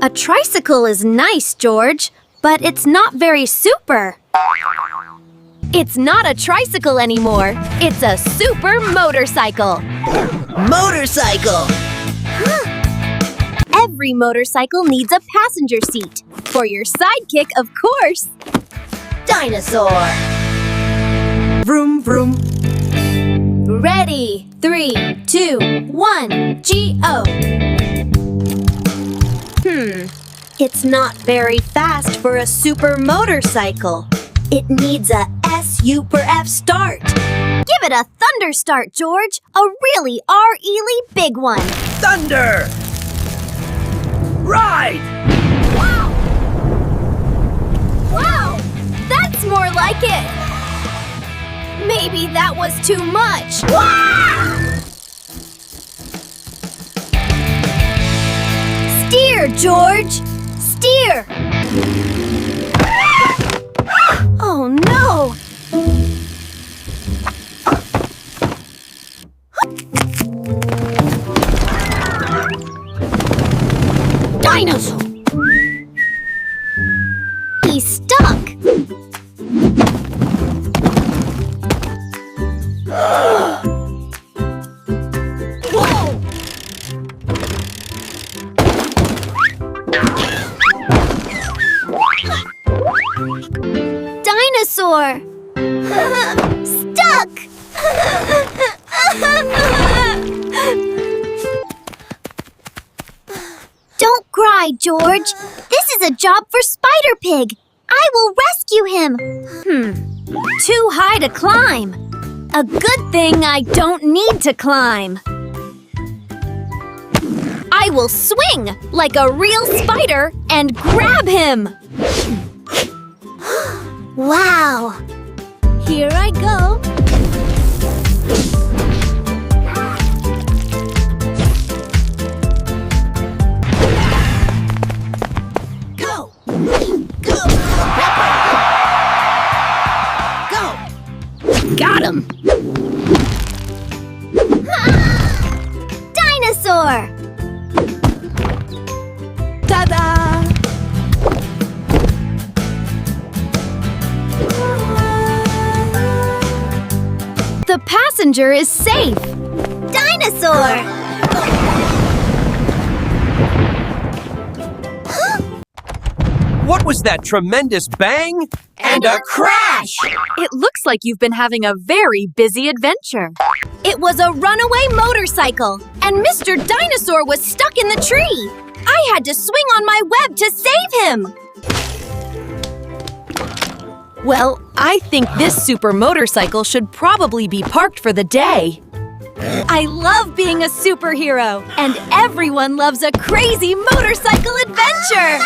A tricycle is nice, George, but it's not very super. It's not a tricycle anymore. It's a super motorcycle. Motorcycle! Every motorcycle needs a passenger seat. For your sidekick, of course. Dinosaur! Vroom, vroom. Ready, 3, 2, 1, G-O! It's not very fast for a super motorcycle. It needs a S-U-per-F start. Give it a thunder start, George. A really R-ely big one. Thunder! Ride! Wow! Wow! That's more like it. Maybe that was too much. Steer, George! Steer! Oh, no! Dinosaur! He's stuck! Whoa! Dinosaur! Stuck! Don't cry, George. This is a job for Spider Pig. I will rescue him. Too high to climb. A good thing I don't need to climb. I will swing like a real spider and grab him. Wow! Here I go. Go! Go! Go! Got him! Dinosaur! Ta-da! The passenger is safe. Dinosaur! What was that tremendous bang? And a crash! It looks like you've been having a very busy adventure. It was a runaway motorcycle, and Mr. Dinosaur was stuck in the tree. I had to swing on my web to save him. Well, I think this super motorcycle should probably be parked for the day. I love being a superhero, and everyone loves a crazy motorcycle adventure.